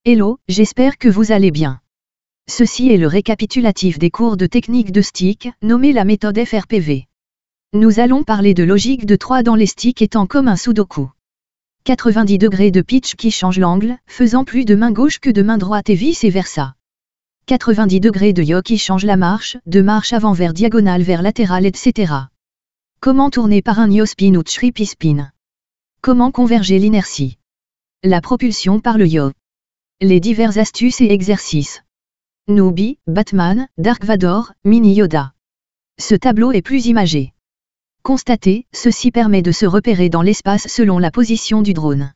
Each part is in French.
Hello, j'espère que vous allez bien. Ceci est le récapitulatif des cours de technique de stick, nommé la méthode FRPV. Nous allons parler de logique de 3 dans les sticks étant comme un sudoku. 90 degrés de pitch qui change l'angle, faisant plus de main gauche que de main droite et vice versa. 90 degrés de yaw qui change la marche, de marche avant vers diagonale vers latérale etc. Comment tourner par un yaw spin ou trippy spin. Comment converger l'inertie. La propulsion par le yaw. Les diverses astuces et exercices. Noobi, Batman, Dark Vador, Mini Yoda. Ce tableau est plus imagé. Constatez, ceci permet de se repérer dans l'espace selon la position du drone.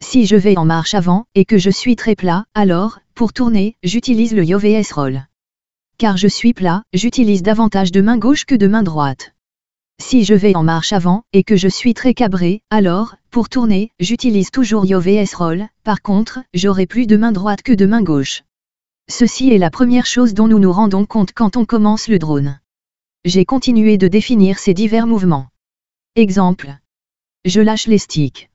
Si je vais en marche avant, et que je suis très plat, alors, pour tourner, j'utilise le yaw vs roll. Car je suis plat, j'utilise davantage de main gauche que de main droite. Si je vais en marche avant, et que je suis très cabré, alors, pour tourner, j'utilise toujours yaw vs roll, par contre, j'aurai plus de main droite que de main gauche. Ceci est la première chose dont nous nous rendons compte quand on commence le drone. J'ai continué de définir ces divers mouvements. Exemple. Je lâche les sticks.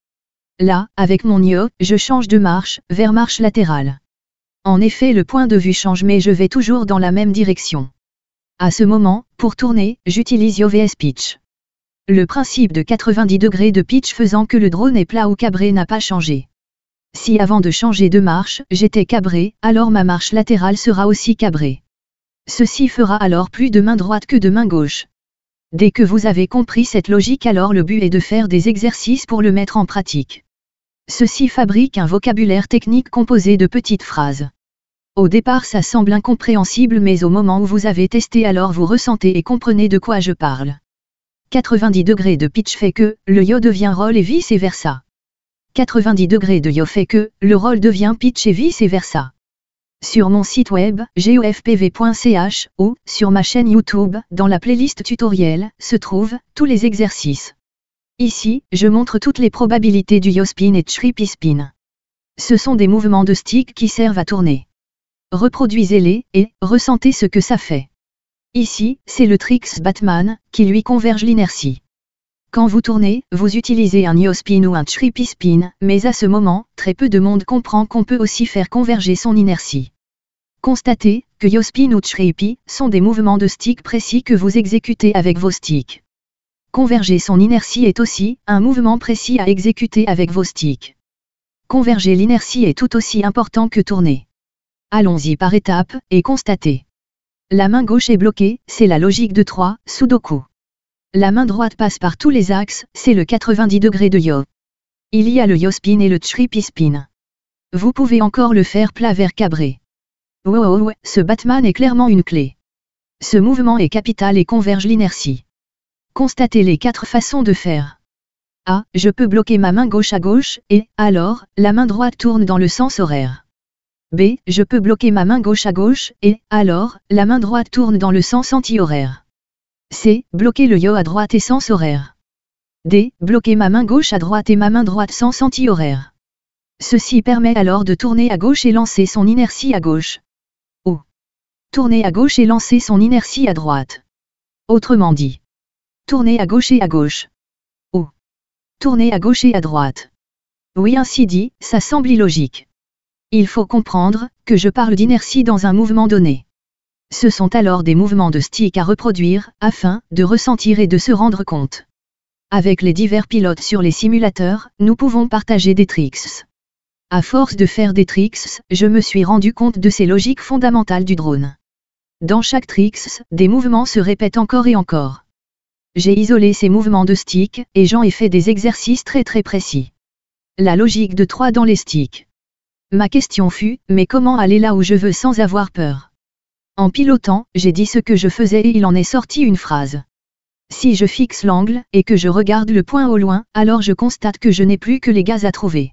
Là, avec mon yaw, je change de marche, vers marche latérale. En effet, le point de vue change mais je vais toujours dans la même direction. À ce moment, pour tourner, j'utilise yaw vs pitch. Le principe de 90 degrés de pitch faisant que le drone est plat ou cabré n'a pas changé. Si avant de changer de marche, j'étais cabré, alors ma marche latérale sera aussi cabrée. Ceci fera alors plus de main droite que de main gauche. Dès que vous avez compris cette logique, alors le but est de faire des exercices pour le mettre en pratique. Ceci fabrique un vocabulaire technique composé de petites phrases. Au départ ça semble incompréhensible mais au moment où vous avez testé alors vous ressentez et comprenez de quoi je parle. 90 degrés de pitch fait que, le yaw devient roll et vice versa. 90 degrés de yaw fait que, le roll devient pitch et vice versa. Sur mon site web, gofpv.ch, ou, sur ma chaîne YouTube, dans la playlist tutoriel, se trouvent, tous les exercices. Ici, je montre toutes les probabilités du yaw spin et trippy spin. Ce sont des mouvements de stick qui servent à tourner. Reproduisez-les, et, ressentez ce que ça fait. Ici, c'est le tricks Batman, qui lui converge l'inertie. Quand vous tournez, vous utilisez un yaw spin ou un trippy spin, mais à ce moment, très peu de monde comprend qu'on peut aussi faire converger son inertie. Constatez que yaw spin ou trippy sont des mouvements de stick précis que vous exécutez avec vos sticks. Converger son inertie est aussi un mouvement précis à exécuter avec vos sticks. Converger l'inertie est tout aussi important que tourner. Allons-y par étapes, et constatez. La main gauche est bloquée, c'est la logique de 3, sudoku. La main droite passe par tous les axes, c'est le 90 degrés de yaw. Il y a le yaw spin et le trippy spin. Vous pouvez encore le faire plat vers cabré. Wow, ce Batman est clairement une clé. Ce mouvement est capital et converge l'inertie. Constatez les 4 façons de faire. A. Je peux bloquer ma main gauche à gauche, et, alors, la main droite tourne dans le sens horaire. B. Je peux bloquer ma main gauche à gauche, et, alors, la main droite tourne dans le sens anti-horaire. C. Bloquer le yaw à droite et sens horaire. D. Bloquer ma main gauche à droite et ma main droite sens anti-horaire. Ceci permet alors de tourner à gauche et lancer son inertie à gauche. Ou tourner à gauche et lancer son inertie à droite. Autrement dit, tourner à gauche et à gauche. Ou tourner à gauche et à droite. Oui, ainsi dit, ça semble illogique. Il faut comprendre que je parle d'inertie dans un mouvement donné. Ce sont alors des mouvements de stick à reproduire, afin de ressentir et de se rendre compte. Avec les divers pilotes sur les simulateurs, nous pouvons partager des tricks. À force de faire des tricks, je me suis rendu compte de ces logiques fondamentales du drone. Dans chaque tricks, des mouvements se répètent encore et encore. J'ai isolé ces mouvements de stick, et j'en ai fait des exercices très précis. La logique de 3 dans les sticks. Ma question fut, mais comment aller là où je veux sans avoir peur? En pilotant, j'ai dit ce que je faisais et il en est sorti une phrase. Si je fixe l'angle, et que je regarde le point au loin, alors je constate que je n'ai plus que les gaz à trouver.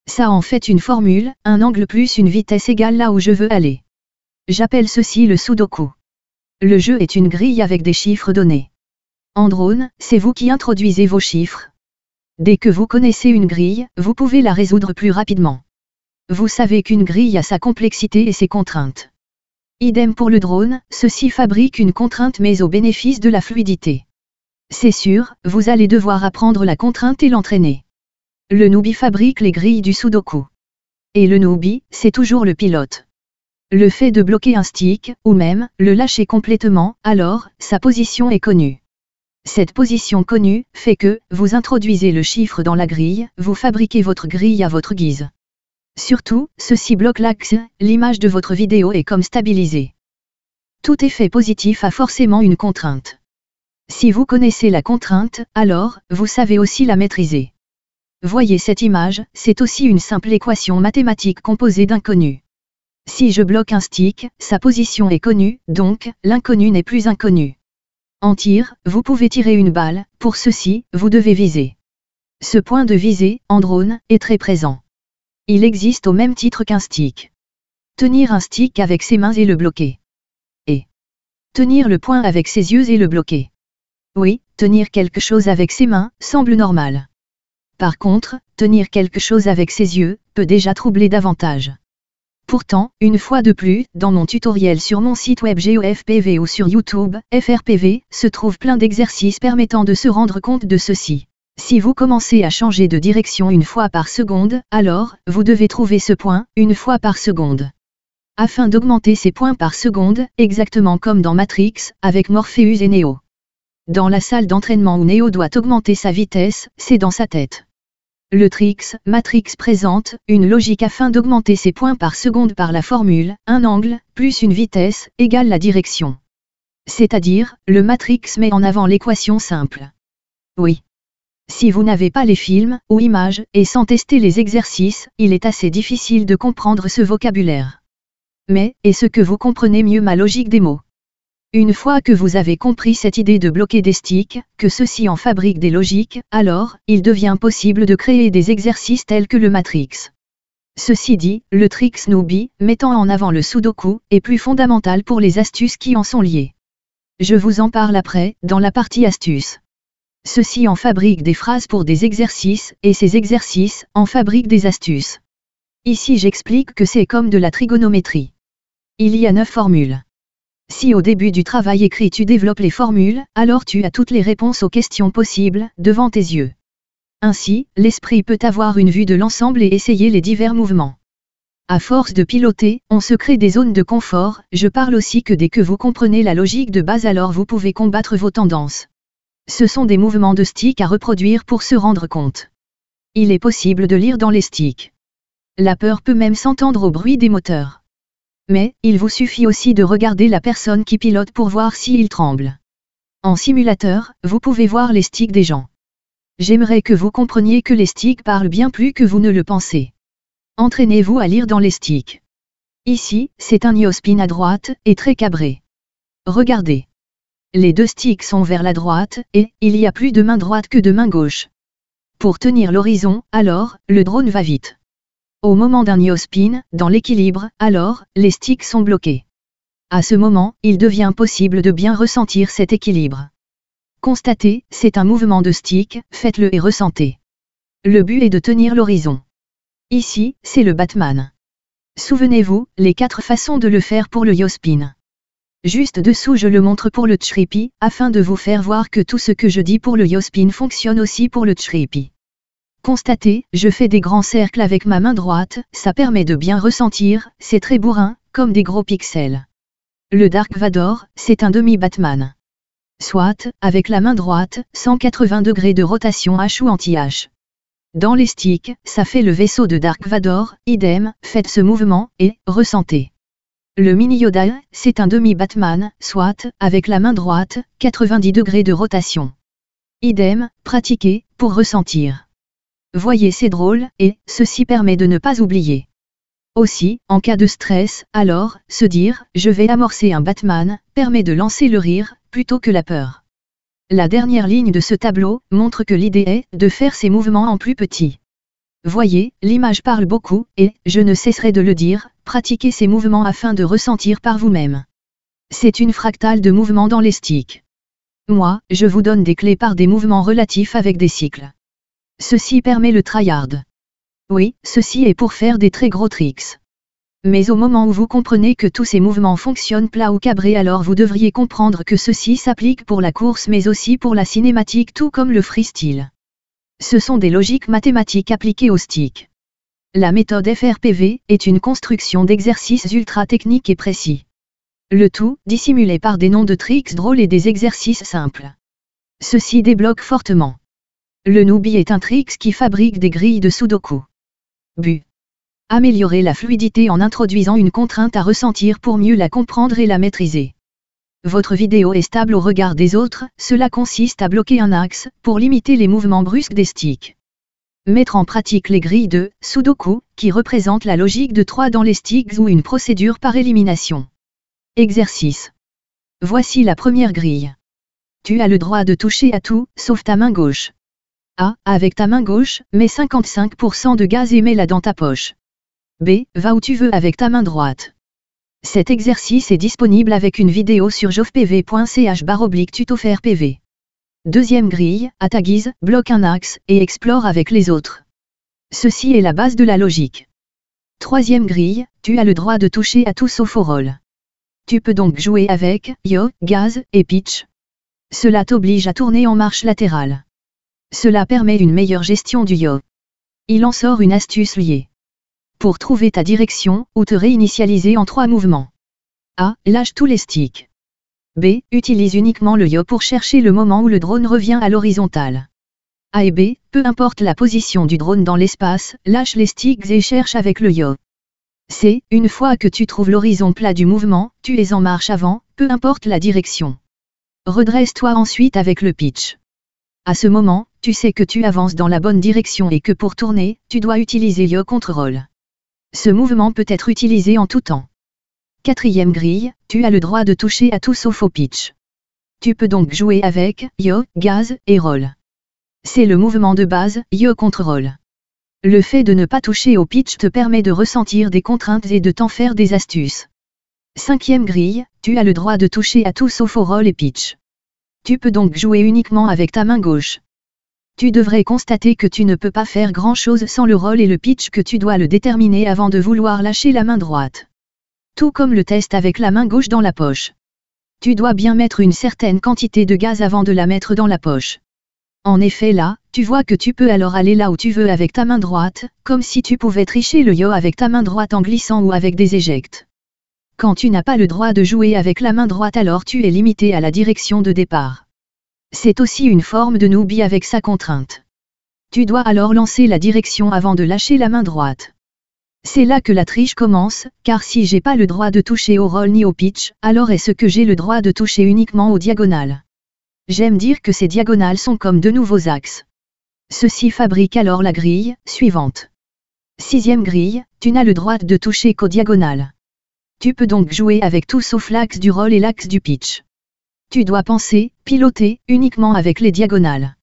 Ça en fait une formule, un angle plus une vitesse égale là où je veux aller. J'appelle ceci le sudoku. Le jeu est une grille avec des chiffres donnés. En drone, c'est vous qui introduisez vos chiffres. Dès que vous connaissez une grille, vous pouvez la résoudre plus rapidement. Vous savez qu'une grille a sa complexité et ses contraintes. Idem pour le drone, ceci fabrique une contrainte mais au bénéfice de la fluidité. C'est sûr, vous allez devoir apprendre la contrainte et l'entraîner. Le Noobi fabrique les grilles du sudoku. Et le newbie, c'est toujours le pilote. Le fait de bloquer un stick, ou même, le lâcher complètement, alors, sa position est connue. Cette position connue, fait que, vous introduisez le chiffre dans la grille, vous fabriquez votre grille à votre guise. Surtout, ceci bloque l'axe, l'image de votre vidéo est comme stabilisée. Tout effet positif a forcément une contrainte. Si vous connaissez la contrainte, alors, vous savez aussi la maîtriser. Voyez cette image, c'est aussi une simple équation mathématique composée d'inconnus. Si je bloque un stick, sa position est connue, donc, l'inconnu n'est plus inconnu. En tir, vous pouvez tirer une balle, pour ceci, vous devez viser. Ce point de visée, en drone, est très présent. Il existe au même titre qu'un stick. Tenir un stick avec ses mains et le bloquer. Et tenir le point avec ses yeux et le bloquer. Oui, tenir quelque chose avec ses mains, semble normal. Par contre, tenir quelque chose avec ses yeux, peut déjà troubler davantage. Pourtant, une fois de plus, dans mon tutoriel sur mon site web GeoFPV ou sur YouTube, FRPV, se trouve plein d'exercices permettant de se rendre compte de ceci. Si vous commencez à changer de direction une fois par seconde, alors, vous devez trouver ce point, une fois par seconde. Afin d'augmenter ces points par seconde, exactement comme dans Matrix, avec Morpheus et Neo. Dans la salle d'entraînement où Neo doit augmenter sa vitesse, c'est dans sa tête. Le Trix, Matrix présente une logique afin d'augmenter ses points par seconde par la formule, un angle, plus une vitesse, égale la direction. C'est-à-dire, le Matrix met en avant l'équation simple. Oui. Si vous n'avez pas les films, ou images, et sans tester les exercices, il est assez difficile de comprendre ce vocabulaire. Mais, est-ce que vous comprenez mieux ma logique des mots ? Une fois que vous avez compris cette idée de bloquer des sticks, que ceux-ci en fabriquent des logiques, alors, il devient possible de créer des exercices tels que le Matrix. Ceci dit, le Trix Newbie, mettant en avant le Sudoku, est plus fondamental pour les astuces qui en sont liées. Je vous en parle après, dans la partie astuces. Ceux-ci en fabriquent des phrases pour des exercices, et ces exercices, en fabriquent des astuces. Ici j'explique que c'est comme de la trigonométrie. Il y a 9 formules. Si au début du travail écrit tu développes les formules, alors tu as toutes les réponses aux questions possibles, devant tes yeux. Ainsi, l'esprit peut avoir une vue de l'ensemble et essayer les divers mouvements. À force de piloter, on se crée des zones de confort, je parle aussi que dès que vous comprenez la logique de base alors vous pouvez combattre vos tendances. Ce sont des mouvements de stick à reproduire pour se rendre compte. Il est possible de lire dans les sticks. La peur peut même s'entendre au bruit des moteurs. Mais, il vous suffit aussi de regarder la personne qui pilote pour voir s'il tremble. En simulateur, vous pouvez voir les sticks des gens. J'aimerais que vous compreniez que les sticks parlent bien plus que vous ne le pensez. Entraînez-vous à lire dans les sticks. Ici, c'est un Neospin à droite, et très cabré. Regardez. Les deux sticks sont vers la droite, et il y a plus de main droite que de main gauche. Pour tenir l'horizon, alors, le drone va vite. Au moment d'un Neospin, dans l'équilibre, alors, les sticks sont bloqués. À ce moment, il devient possible de bien ressentir cet équilibre. Constatez, c'est un mouvement de stick, faites-le et ressentez. Le but est de tenir l'horizon. Ici, c'est le Batman. Souvenez-vous, les 4 façons de le faire pour le Yospin. Juste dessous je le montre pour le Trippy, afin de vous faire voir que tout ce que je dis pour le Yospin fonctionne aussi pour le Trippy. Constatez, je fais des grands cercles avec ma main droite, ça permet de bien ressentir, c'est très bourrin, comme des gros pixels. Le Dark Vador, c'est un demi-Batman. Soit, avec la main droite, 180 degrés de rotation H ou anti-H. Dans les sticks, ça fait le vaisseau de Dark Vador, idem, faites ce mouvement, et, ressentez. Le Mini Yoda, c'est un demi-Batman, soit, avec la main droite, 90 degrés de rotation. Idem, pratiquez, pour ressentir. Voyez c'est drôle, et, ceci permet de ne pas oublier. Aussi, en cas de stress, alors, se dire, je vais amorcer un Batman, permet de lancer le rire, plutôt que la peur. La dernière ligne de ce tableau, montre que l'idée est, de faire ces mouvements en plus petit. Voyez, l'image parle beaucoup, et, je ne cesserai de le dire, pratiquez ces mouvements afin de ressentir par vous-même. C'est une fractale de mouvements dans les sticks. Moi, je vous donne des clés par des mouvements relatifs avec des cycles. Ceci permet le tryhard. Oui, ceci est pour faire des très gros tricks. Mais au moment où vous comprenez que tous ces mouvements fonctionnent plat ou cabré alors vous devriez comprendre que ceci s'applique pour la course mais aussi pour la cinématique tout comme le freestyle. Ce sont des logiques mathématiques appliquées au stick. La méthode FRPV est une construction d'exercices ultra techniques et précis. Le tout, dissimulé par des noms de tricks drôles et des exercices simples. Ceci débloque fortement. Le Newbie est un tricks qui fabrique des grilles de Sudoku. But. Améliorer la fluidité en introduisant une contrainte à ressentir pour mieux la comprendre et la maîtriser. Votre vidéo est stable au regard des autres, cela consiste à bloquer un axe, pour limiter les mouvements brusques des sticks. Mettre en pratique les grilles de Sudoku, qui représentent la logique de 3 dans les sticks ou une procédure par élimination. Exercice. Voici la première grille. Tu as le droit de toucher à tout, sauf ta main gauche. A. Avec ta main gauche, mets 55% de gaz et mets-la dans ta poche. B. Va où tu veux avec ta main droite. Cet exercice est disponible avec une vidéo sur jovpv.ch/tuto-FRPV. Deuxième grille, à ta guise, bloque un axe, et explore avec les autres. Ceci est la base de la logique. Troisième grille, tu as le droit de toucher à tout sauf au roll. Tu peux donc jouer avec yo, gaz et pitch. Cela t'oblige à tourner en marche latérale. Cela permet une meilleure gestion du yo. Il en sort une astuce liée. Pour trouver ta direction, ou te réinitialiser en 3 mouvements. A. Lâche tous les sticks. B. Utilise uniquement le yo pour chercher le moment où le drone revient à l'horizontale. A et B, peu importe la position du drone dans l'espace, lâche les sticks et cherche avec le yo. C. Une fois que tu trouves l'horizon plat du mouvement, tu es en marche avant, peu importe la direction. Redresse-toi ensuite avec le pitch. À ce moment, tu sais que tu avances dans la bonne direction et que pour tourner, tu dois utiliser yo contre roll. Ce mouvement peut être utilisé en tout temps. Quatrième grille, tu as le droit de toucher à tout sauf au pitch. Tu peux donc jouer avec yo, gaz et roll. C'est le mouvement de base, yo contre roll. Le fait de ne pas toucher au pitch te permet de ressentir des contraintes et de t'en faire des astuces. Cinquième grille, tu as le droit de toucher à tout sauf au roll et pitch. Tu peux donc jouer uniquement avec ta main gauche. Tu devrais constater que tu ne peux pas faire grand-chose sans le roll et le pitch, que tu dois le déterminer avant de vouloir lâcher la main droite. Tout comme le test avec la main gauche dans la poche. Tu dois bien mettre une certaine quantité de gaz avant de la mettre dans la poche. En effet là, tu vois que tu peux alors aller là où tu veux avec ta main droite, comme si tu pouvais tricher le yo avec ta main droite en glissant ou avec des éjectes. Quand tu n'as pas le droit de jouer avec la main droite, alors tu es limité à la direction de départ. C'est aussi une forme de Newbie avec sa contrainte. Tu dois alors lancer la direction avant de lâcher la main droite. C'est là que la triche commence, car si j'ai pas le droit de toucher au roll ni au pitch, alors est-ce que j'ai le droit de toucher uniquement aux diagonales? J'aime dire que ces diagonales sont comme de nouveaux axes. Ceci fabrique alors la grille suivante. Sixième grille, tu n'as le droit de toucher qu'aux diagonales. Tu peux donc jouer avec tout sauf l'axe du roll et l'axe du pitch. Tu dois penser, piloter, uniquement avec les diagonales.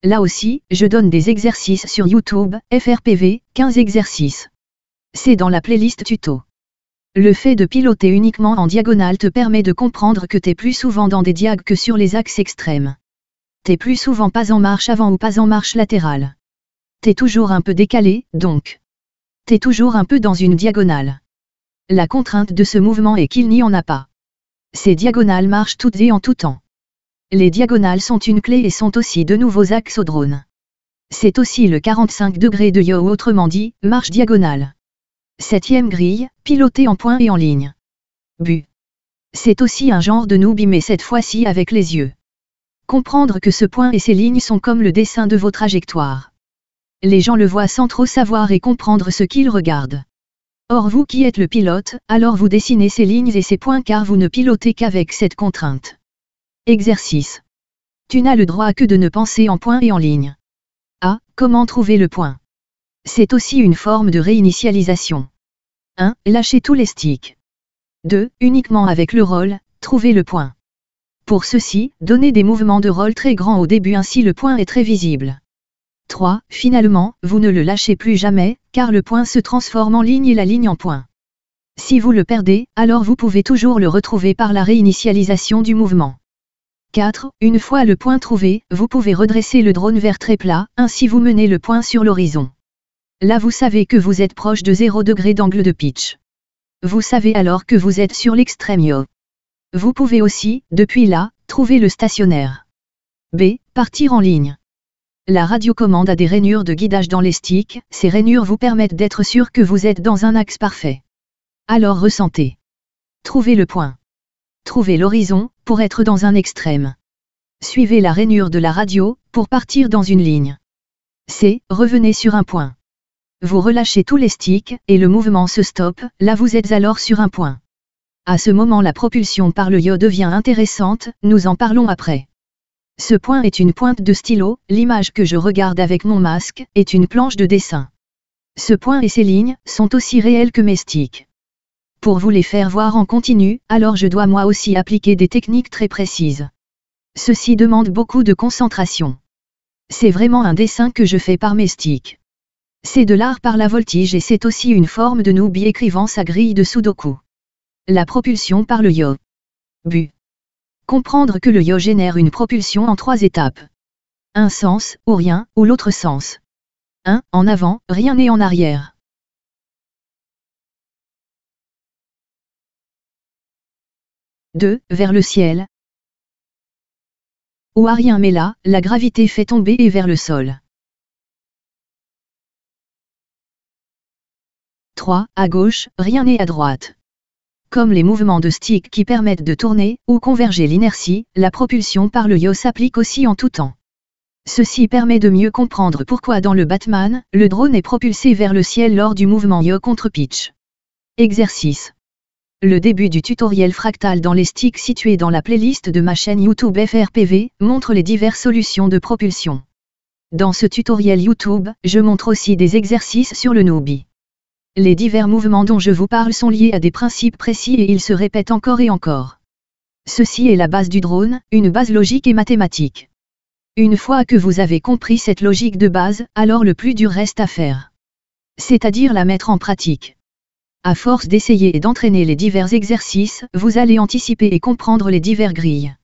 Là aussi, je donne des exercices sur YouTube, FRPV, 15 exercices. C'est dans la playlist tuto. Le fait de piloter uniquement en diagonale te permet de comprendre que t'es plus souvent dans des diags que sur les axes extrêmes. T'es plus souvent pas en marche avant ou pas en marche latérale. T'es toujours un peu décalé, donc. T'es toujours un peu dans une diagonale. La contrainte de ce mouvement est qu'il n'y en a pas. Ces diagonales marchent toutes et en tout temps. Les diagonales sont une clé et sont aussi de nouveaux axes au drone. C'est aussi le 45 degrés de yo, ou autrement dit, marche diagonale. Septième grille, piloter en point et en ligne. But. C'est aussi un genre de Newbie, mais cette fois-ci avec les yeux. Comprendre que ce point et ces lignes sont comme le dessin de vos trajectoires. Les gens le voient sans trop savoir et comprendre ce qu'ils regardent. Or vous qui êtes le pilote, alors vous dessinez ces lignes et ces points car vous ne pilotez qu'avec cette contrainte. Exercice. Tu n'as le droit que de ne penser en point et en ligne. A. Comment trouver le point? C'est aussi une forme de réinitialisation. 1. Lâchez tous les sticks. 2. Uniquement avec le roll, trouvez le point. Pour ceci, donnez des mouvements de roll très grands au début, ainsi le point est très visible. 3. Finalement, vous ne le lâchez plus jamais, car le point se transforme en ligne et la ligne en point. Si vous le perdez, alors vous pouvez toujours le retrouver par la réinitialisation du mouvement. 4. Une fois le point trouvé, vous pouvez redresser le drone vers très plat, ainsi vous menez le point sur l'horizon. Là vous savez que vous êtes proche de 0 degré d'angle de pitch. Vous savez alors que vous êtes sur l'extrême yo. Vous pouvez aussi, depuis là, trouver le stationnaire. B. Partir en ligne. La radiocommande a des rainures de guidage dans les sticks, ces rainures vous permettent d'être sûr que vous êtes dans un axe parfait. Alors ressentez. Trouvez le point. Trouvez l'horizon, pour être dans un extrême. Suivez la rainure de la radio, pour partir dans une ligne. Revenez sur un point. Vous relâchez tous les sticks, et le mouvement se stoppe, là vous êtes alors sur un point. À ce moment la propulsion par le yaw devient intéressante, nous en parlons après. Ce point est une pointe de stylo, l'image que je regarde avec mon masque, est une planche de dessin. Ce point et ces lignes, sont aussi réels que mes sticks. Pour vous les faire voir en continu, alors je dois moi aussi appliquer des techniques très précises. Ceci demande beaucoup de concentration. C'est vraiment un dessin que je fais par mes sticks. C'est de l'art par la voltige et c'est aussi une forme de newbie écrivant sa grille de Sudoku. La propulsion par le yaw. But. Comprendre que le yaw génère une propulsion en 3 étapes. Un sens, ou rien, ou l'autre sens. 1. En avant, rien n'est en arrière. 2. Vers le ciel. Ou à rien mais là, la gravité fait tomber et vers le sol. 3. À gauche, rien n'est à droite. Comme les mouvements de stick qui permettent de tourner, ou converger l'inertie, la propulsion par le yaw s'applique aussi en tout temps. Ceci permet de mieux comprendre pourquoi dans le Batman, le drone est propulsé vers le ciel lors du mouvement yaw contre pitch. Exercice. Le début du tutoriel fractal dans les sticks situé dans la playlist de ma chaîne YouTube FRPV, montre les diverses solutions de propulsion. Dans ce tutoriel YouTube, je montre aussi des exercices sur le newbie. Les divers mouvements dont je vous parle sont liés à des principes précis et ils se répètent encore et encore. Ceci est la base du drone, une base logique et mathématique. Une fois que vous avez compris cette logique de base, alors le plus dur reste à faire. C'est-à-dire la mettre en pratique. À force d'essayer et d'entraîner les divers exercices, vous allez anticiper et comprendre les divers grilles.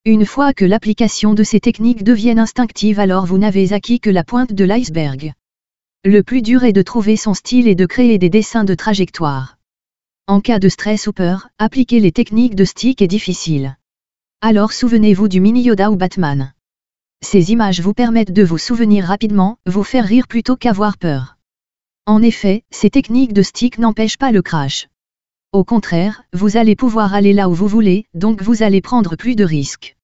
Une fois que l'application de ces techniques devienne instinctive, alors vous n'avez acquis que la pointe de l'iceberg. Le plus dur est de trouver son style et de créer des dessins de trajectoire. En cas de stress ou peur, appliquer les techniques de stick est difficile. Alors souvenez-vous du mini Yoda ou Batman. Ces images vous permettent de vous souvenir rapidement, vous faire rire plutôt qu'avoir peur. En effet, ces techniques de stick n'empêchent pas le crash. Au contraire, vous allez pouvoir aller là où vous voulez, donc vous allez prendre plus de risques.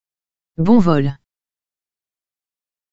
Bon vol.